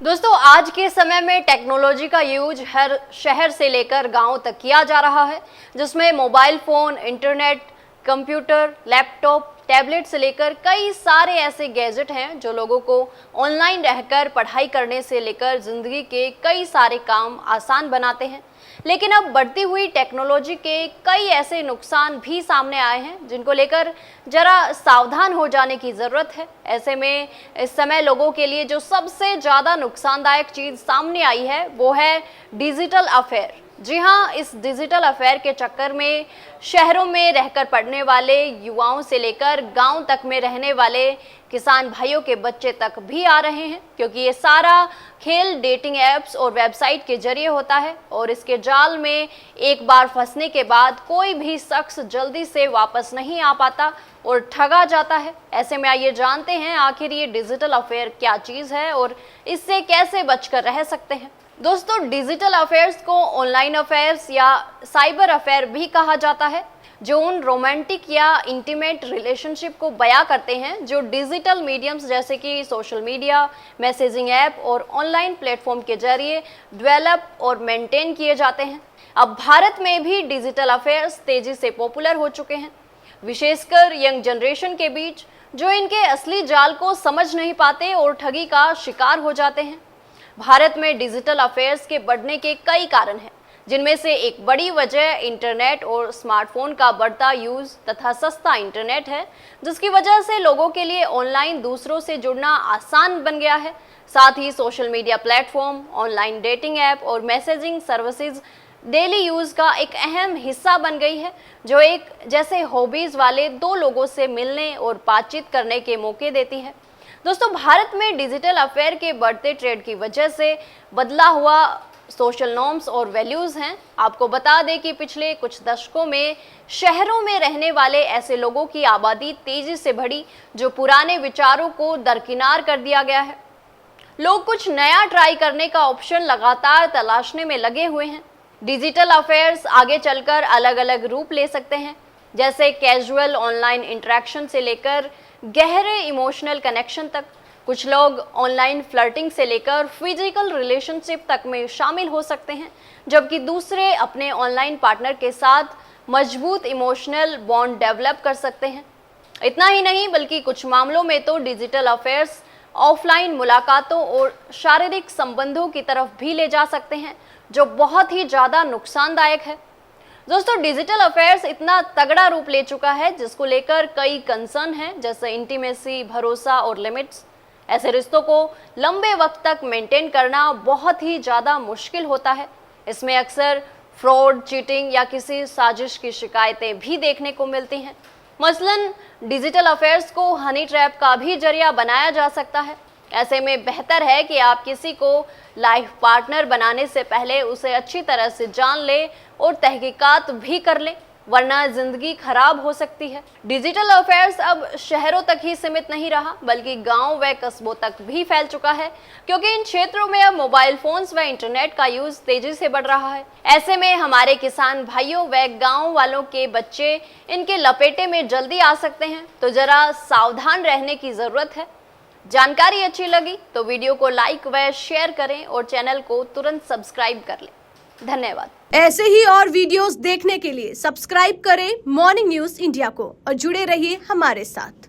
दोस्तों, आज के समय में टेक्नोलॉजी का यूज हर शहर से लेकर गांव तक किया जा रहा है, जिसमें mobile phone, internet, computer, laptop, tablet से लेकर कई सारे ऐसे गैजेट हैं जो लोगों को ऑनलाइन रहकर पढ़ाई करने से लेकर जिंदगी के कई सारे काम आसान बनाते हैं। लेकिन अब बढ़ती हुई टेक्नोलॉजी के कई ऐसे नुकसान भी सामने आए हैं जिनको लेकर जरा सावधान हो जाने की ज़रूरत है। ऐसे में इस समय लोगों के लिए जो सबसे ज़्यादा नुकसानदायक चीज़ सामने आई है वो है डिजिटल अफेयर। जी हाँ, इस डिजिटल अफेयर के चक्कर में शहरों में रहकर पढ़ने वाले युवाओं से लेकर गांव तक में रहने वाले किसान भाइयों के बच्चे तक भी आ रहे हैं, क्योंकि ये सारा खेल डेटिंग ऐप्स और वेबसाइट के जरिए होता है और इसके जाल में एक बार फंसने के बाद कोई भी शख्स जल्दी से वापस नहीं आ पाता और ठगा जाता है। ऐसे में आइए जानते हैं आखिर ये डिजिटल अफेयर क्या चीज़ है और इससे कैसे बचकर रह सकते हैं। दोस्तों, डिजिटल अफेयर्स को ऑनलाइन अफेयर्स या साइबर अफेयर भी कहा जाता है, जो उन रोमांटिक या इंटीमेट रिलेशनशिप को बयां करते हैं जो डिजिटल मीडियम्स जैसे कि सोशल मीडिया, मैसेजिंग ऐप और ऑनलाइन प्लेटफॉर्म के जरिए डेवलप और मेंटेन किए जाते हैं। अब भारत में भी डिजिटल अफेयर्स तेजी से पॉपुलर हो चुके हैं, विशेषकर यंग जनरेशन के बीच, जो इनके असली जाल को समझ नहीं पाते और ठगी का शिकार हो जाते हैं। भारत में डिजिटल अफेयर्स के बढ़ने के कई कारण हैं, जिनमें से एक बड़ी वजह इंटरनेट और स्मार्टफोन का बढ़ता यूज तथा सस्ता इंटरनेट है, जिसकी वजह से लोगों के लिए ऑनलाइन दूसरों से जुड़ना आसान बन गया है। साथ ही social media platform, online dating app और मैसेजिंग सर्विसेज डेली यूज का एक अहम हिस्सा बन गई है, जो एक जैसे हॉबीज वाले दो लोगों से मिलने और बातचीत करने के मौके देती है। दोस्तों, भारत में डिजिटल अफेयर के बढ़ते ट्रेंड की वजह से बदला हुआ सोशल नॉर्म्स और वैल्यूज़ हैं। आपको बता दें कि पिछले कुछ दशकों में शहरों में रहने वाले ऐसे लोगों की आबादी तेज़ी से बढ़ी, जो पुराने विचारों को दरकिनार कर दिया गया है। लोग कुछ नया ट्राई करने का ऑप्शन लगातार तलाशने में लगे हुए हैं। डिजिटल अफेयर्स आगे चलकर अलग अलग रूप ले सकते हैं, जैसे कैजुअल ऑनलाइन इंटरेक्शन से लेकर गहरे इमोशनल कनेक्शन तक। कुछ लोग ऑनलाइन फ्लर्टिंग से लेकर फिजिकल रिलेशनशिप तक में शामिल हो सकते हैं, जबकि दूसरे अपने ऑनलाइन पार्टनर के साथ मजबूत इमोशनल बॉन्ड डेवलप कर सकते हैं। इतना ही नहीं, बल्कि कुछ मामलों में तो डिजिटल अफेयर्स ऑफलाइन मुलाकातों और शारीरिक संबंधों की तरफ भी ले जा सकते हैं, जो बहुत ही ज़्यादा नुकसानदायक है। दोस्तों, डिजिटल अफेयर्स इतना तगड़ा रूप ले चुका है जिसको लेकर कई कंसर्न हैं, जैसे इंटीमेसी, भरोसा और लिमिट्स। ऐसे रिश्तों को लंबे वक्त तक मेंटेन करना बहुत ही ज़्यादा मुश्किल होता है। इसमें अक्सर फ्रॉड, चीटिंग या किसी साजिश की शिकायतें भी देखने को मिलती हैं। मसलन डिजिटल अफेयर्स को हनी ट्रैप का भी जरिया बनाया जा सकता है। ऐसे में बेहतर है कि आप किसी को लाइफ पार्टनर बनाने से पहले उसे अच्छी तरह से जान लें और तहकीकात भी कर लें, वरना जिंदगी खराब हो सकती है। डिजिटल अफेयर्स अब शहरों तक ही सीमित नहीं रहा, बल्कि गांव व कस्बों तक भी फैल चुका है, क्योंकि इन क्षेत्रों में अब मोबाइल फोन्स व इंटरनेट का यूज तेजी से बढ़ रहा है। ऐसे में हमारे किसान भाइयों व गांव वालों के बच्चे इनके लपेटे में जल्दी आ सकते हैं, तो जरा सावधान रहने की जरूरत है। जानकारी अच्छी लगी तो वीडियो को लाइक व शेयर करें और चैनल को तुरंत सब्सक्राइब कर लें। धन्यवाद। ऐसे ही और वीडियोस देखने के लिए सब्सक्राइब करें मॉर्निंग न्यूज इंडिया को और जुड़े रहिए हमारे साथ।